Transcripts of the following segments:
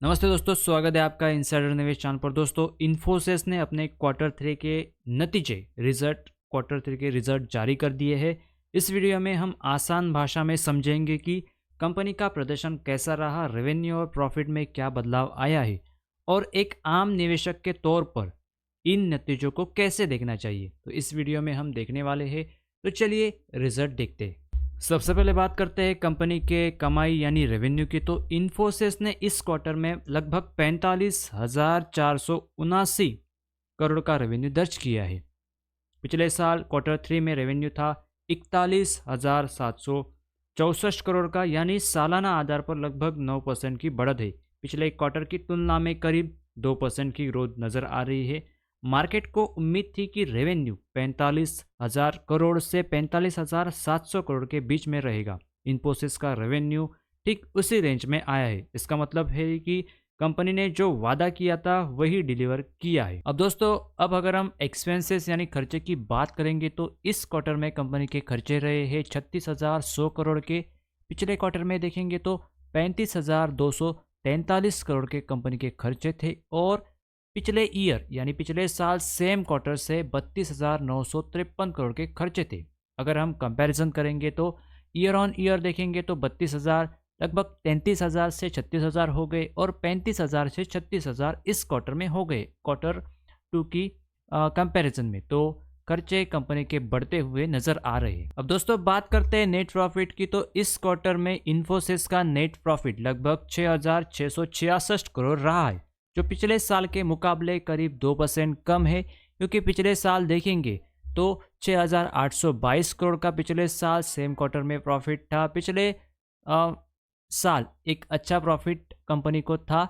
नमस्ते दोस्तों, स्वागत है आपका इनसाइडर निवेश चैनल पर। दोस्तों, इन्फोसिस ने अपने क्वार्टर थ्री के रिजल्ट जारी कर दिए हैं। इस वीडियो में हम आसान भाषा में समझेंगे कि कंपनी का प्रदर्शन कैसा रहा, रेवेन्यू और प्रॉफिट में क्या बदलाव आया है और एक आम निवेशक के तौर पर इन नतीजों को कैसे देखना चाहिए। तो इस वीडियो में हम देखने वाले हैं। तो चलिए रिजल्ट देखते हैं। सबसे पहले बात करते हैं कंपनी के कमाई यानी रेवेन्यू की। तो इन्फोसिस ने इस क्वार्टर में लगभग 45,479 करोड़ का रेवेन्यू दर्ज किया है। पिछले साल क्वार्टर थ्री में रेवेन्यू था 41,764 करोड़ का, यानी सालाना आधार पर लगभग 9% की बढ़त है। पिछले क्वार्टर की तुलना में करीब 2% की ग्रोथ नज़र आ रही है। मार्केट को उम्मीद थी कि रेवेन्यू 45,000 करोड़ से 45,700 करोड़ के बीच में रहेगा। इन्फोसिस का रेवेन्यू ठीक उसी रेंज में आया है। इसका मतलब है कि कंपनी ने जो वादा किया था वही डिलीवर किया है। अब दोस्तों, अब अगर हम एक्सपेंसेस यानी खर्चे की बात करेंगे तो इस क्वार्टर में कंपनी के खर्चे रहे हैं 36,100 करोड़ के। पिछले क्वार्टर में देखेंगे तो 35,243 करोड़ के कंपनी के खर्चे थे और पिछले ईयर यानी पिछले साल सेम क्वार्टर से 32,953 करोड़ के खर्चे थे। अगर हम कंपैरिजन करेंगे तो ईयर ऑन ईयर देखेंगे तो 32,000 लगभग 33,000 से 36,000 हो गए और 35,000 से 36,000 इस क्वार्टर में हो गए क्वार्टर टू की कंपैरिजन में। तो खर्चे कंपनी के बढ़ते हुए नजर आ रहे हैं। अब दोस्तों, बात करते हैं नेट प्रॉफिट की। तो इस क्वार्टर में इन्फोसिस का नेट प्रॉफिट लगभग 6,666 करोड़ रहा है, जो पिछले साल के मुकाबले करीब 2% कम है। क्योंकि पिछले साल देखेंगे तो 6,822 करोड़ का पिछले साल सेम क्वार्टर में प्रॉफिट था। पिछले साल एक अच्छा प्रॉफिट कंपनी को था।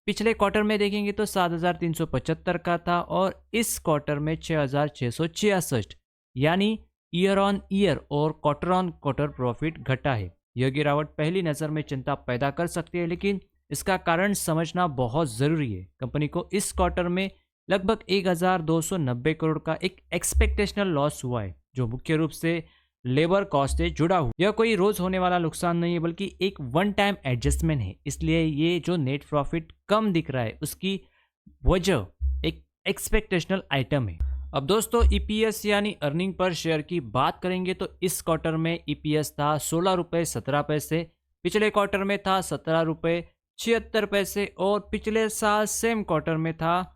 पिछले क्वार्टर में देखेंगे तो 7,375 का था और इस क्वार्टर में 6,666, यानी ईयर ऑन ईयर और क्वार्टर ऑन क्वार्टर प्रॉफिट घटा है। यह गिरावट पहली नज़र में चिंता पैदा कर सकती है, लेकिन इसका कारण समझना बहुत ज़रूरी है। कंपनी को इस क्वार्टर में लगभग 1,290 करोड़ का एक एक्सपेक्टेशनल लॉस हुआ है, जो मुख्य रूप से लेबर कॉस्ट से जुड़ा हुआ। यह कोई रोज होने वाला नुकसान नहीं है, बल्कि एक वन टाइम एडजस्टमेंट है। इसलिए ये जो नेट प्रॉफिट कम दिख रहा है उसकी वजह एक एक्सपेक्टेशनल आइटम है। अब दोस्तों, ईपीएस यानी अर्निंग पर शेयर की बात करेंगे तो इस क्वार्टर में ईपीएस था 16 रुपये 17 पैसे। पिछले क्वार्टर में था 17 रुपये 76 पैसे और पिछले साल सेम क्वार्टर में था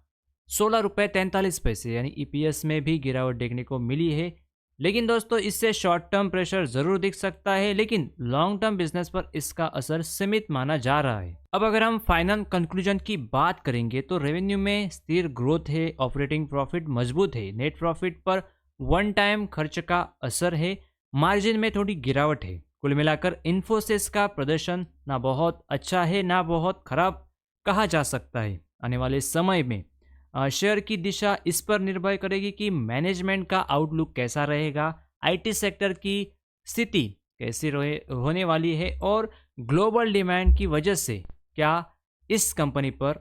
16 रुपये 43 पैसे, यानी ईपीएस में भी गिरावट देखने को मिली है। लेकिन दोस्तों, इससे शॉर्ट टर्म प्रेशर जरूर दिख सकता है, लेकिन लॉन्ग टर्म बिजनेस पर इसका असर सीमित माना जा रहा है। अब अगर हम फाइनल कंक्लूजन की बात करेंगे तो रेवेन्यू में स्थिर ग्रोथ है, ऑपरेटिंग प्रॉफिट मजबूत है, नेट प्रॉफिट पर वन टाइम खर्च का असर है, मार्जिन में थोड़ी गिरावट है। कुल मिलाकर इन्फोसिस का प्रदर्शन ना बहुत अच्छा है ना बहुत खराब कहा जा सकता है। आने वाले समय में शेयर की दिशा इस पर निर्भर करेगी कि मैनेजमेंट का आउटलुक कैसा रहेगा, आईटी सेक्टर की स्थिति कैसी होने वाली है और ग्लोबल डिमांड की वजह से क्या इस कंपनी पर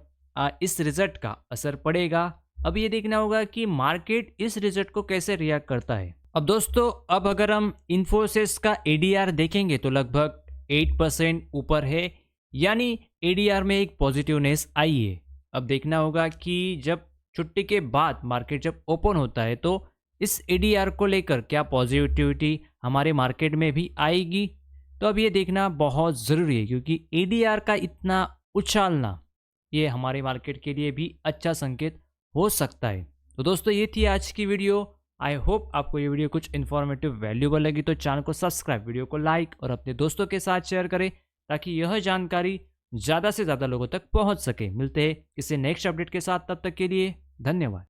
इस रिजल्ट का असर पड़ेगा। अब ये देखना होगा कि मार्केट इस रिजल्ट को कैसे रिएक्ट करता है। अब दोस्तों, अब अगर हम इन्फोसिस का एडीआर देखेंगे तो लगभग 8% ऊपर है, यानी एडीआर में एक पॉजिटिवनेस आई है। अब देखना होगा कि जब छुट्टी के बाद मार्केट जब ओपन होता है तो इस एडीआर को लेकर क्या पॉजिटिविटी हमारे मार्केट में भी आएगी। तो अब ये देखना बहुत ज़रूरी है, क्योंकि एडीआर का इतना उछालना ये हमारे मार्केट के लिए भी अच्छा संकेत हो सकता है। तो दोस्तों, ये थी आज की वीडियो। आई होप आपको ये वीडियो कुछ इन्फॉर्मेटिव वैल्यूबल लगी। तो चैनल को सब्सक्राइब, वीडियो को लाइक और अपने दोस्तों के साथ शेयर करें, ताकि यह जानकारी ज़्यादा से ज़्यादा लोगों तक पहुंच सके। मिलते हैं किसी नेक्स्ट अपडेट के साथ, तब तक के लिए धन्यवाद।